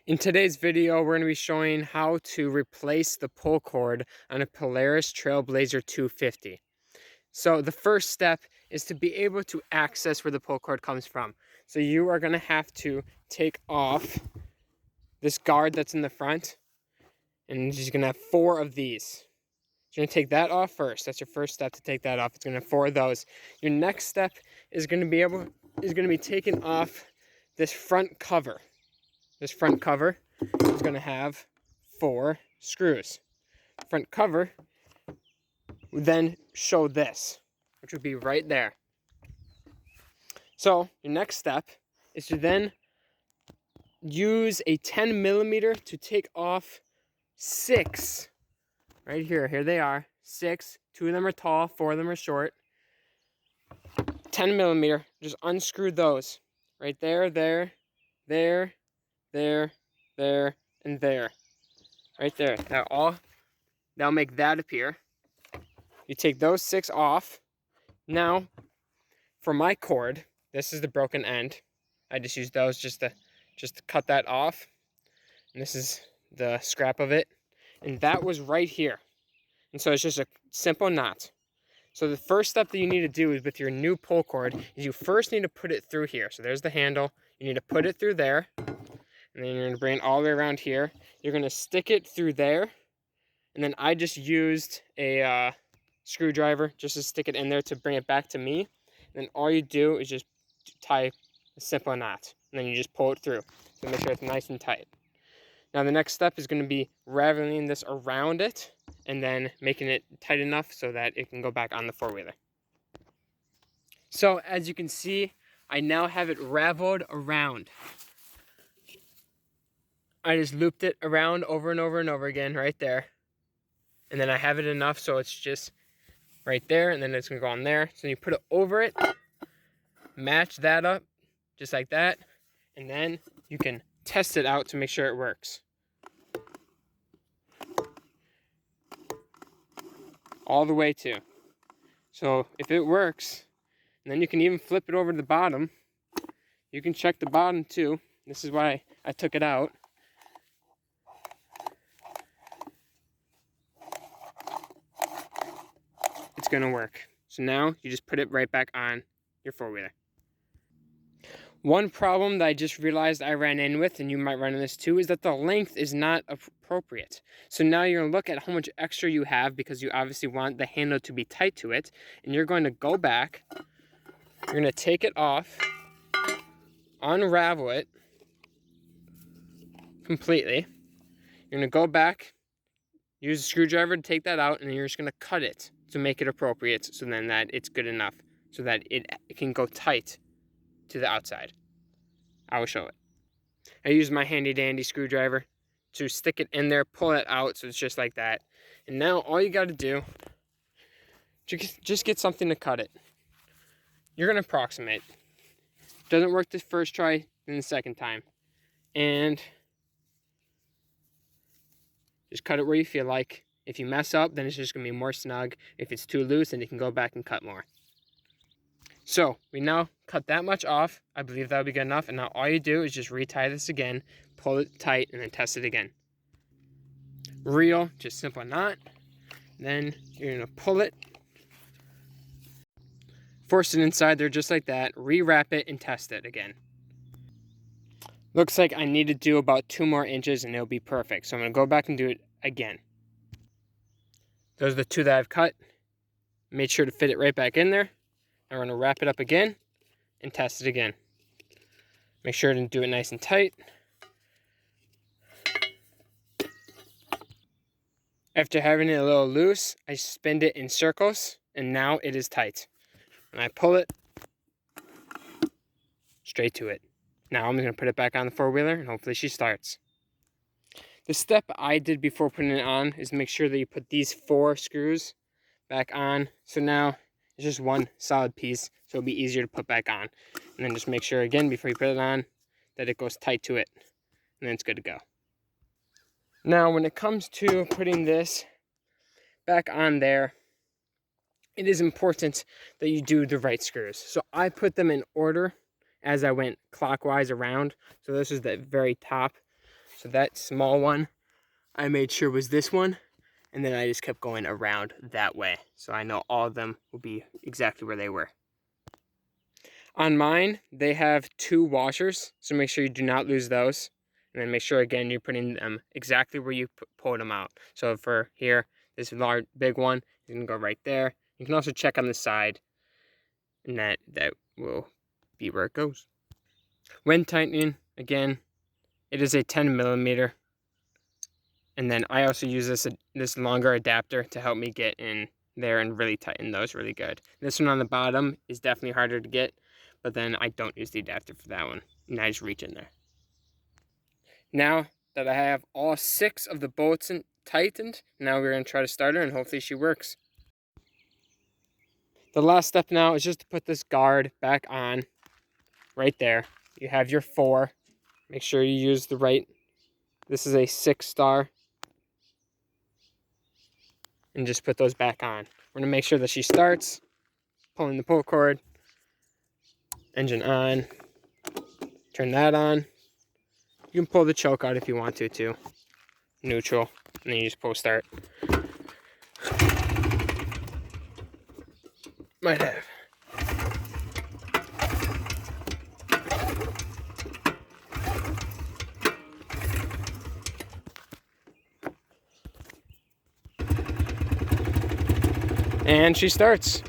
In today's video, we're going to be showing how to replace the pull cord on a Polaris Trailblazer 250. So the first step is to be able to access where the pull cord comes from. So you are going to have to take off this guard that's in the front, and you're just going to have 4 of these. You're going to take that off first. That's your first step, to take that off. It's going to have 4 of those. Your next step is going to be taking off this front cover. This front cover is going to have 4 screws. Front cover would then show this, which would be right there. So your next step is to then use a 10 millimeter to take off 6. Right here. Here they are. 6. 2 of them are tall, 4 of them are short. 10 millimeter. Just unscrew those. Right there, there, there, there, there, and there. Right there. That'll make that appear. You take those 6 off. Now, for my cord, this is the broken end. I just use those just to cut that off. And this is the scrap of it. And that was right here. And so it's just a simple knot. So the first step that you need to do is with your new pull cord is you first need to put it through here. So there's the handle. You need to put it through there. And then you're going to bring it all the way around here. You're going to stick it through there. And then I just used a screwdriver just to stick it in there to bring it back to me. And then all you do is just tie a simple knot. And then you just pull it through. So make sure it's nice and tight. Now the next step is going to be raveling this around it and then making it tight enough so that it can go back on the four-wheeler. So as you can see, I now have it raveled around. I just looped it around over and over and over again right there. And then I have it enough so it's just right there, and then it's going to go on there. So you put it over it, match that up just like that, and then you can test it out to make sure it works. All the way too. So if it works, and then you can even flip it over to the bottom. You can check the bottom too. This is why I took it out. It's going to work. So now you just put it right back on your four-wheeler. One problem that I just realized I ran in with, and you might run in this too, is that the length is not appropriate. So now you're going to look at how much extra you have, because you obviously want the handle to be tight to it. And you're going to go back, you're going to take it off, unravel it completely. You're going to go back, use a screwdriver to take that out, and then you're just going to cut it to make it appropriate, so then that it's good enough so that it can go tight to the outside. I will show it. I use my handy dandy screwdriver to stick it in there, pull it out so it's just like that. And now all you got to do, just get something to cut it. You're going to approximate. Doesn't work the first try, then the second time. And just cut it where you feel like. If you mess up, then it's just going to be more snug. If it's too loose, then you can go back and cut more. So we now cut that much off. I believe that'll be good enough. And now all you do is just retie this again, pull it tight, and then test it again. Real, just simple knot. Then you're going to pull it, force it inside there just like that, rewrap it, and test it again. Looks like I need to do about 2 more inches and it'll be perfect. So I'm going to go back and do it again. Those are the 2 that I've cut. Made sure to fit it right back in there. Now we're going to wrap it up again and test it again. Make sure to do it nice and tight. After having it a little loose, I spin it in circles, and now it is tight. And I pull it straight to it. Now I'm going to put it back on the four-wheeler, and hopefully she starts. The step I did before putting it on is make sure that you put these 4 screws back on. So now it's just one solid piece, so it'll be easier to put back on. And then just make sure again before you put it on that it goes tight to it, and then it's good to go. Now when it comes to putting this back on there, it is important that you do the right screws. So I put them in order as I went clockwise around. So this is the very top. So that small one, I made sure was this one. And then I just kept going around that way. So I know all of them will be exactly where they were. On mine, they have 2 washers. So make sure you do not lose those. And then make sure, again, you're putting them exactly where you pulled them out. So for here, this large, big one, you can go right there. You can also check on the side. And that will be where it goes. When tightening, again, it is a 10 millimeter. And then I also use this longer adapter to help me get in there and really tighten those really good. This one on the bottom is definitely harder to get, but then I don't use the adapter for that one. And I just reach in there. Now that I have all 6 of the bolts tightened, now we're going to try to start her and hopefully she works. The last step now is just to put this guard back on right there. You have your 4. Make sure you use the right, this is a 6-star. And just put those back on. We're gonna make sure that she starts, pulling the pull cord, engine on, turn that on. You can pull the choke out if you want to too. Neutral, and then you just pull start. Might have. And she starts.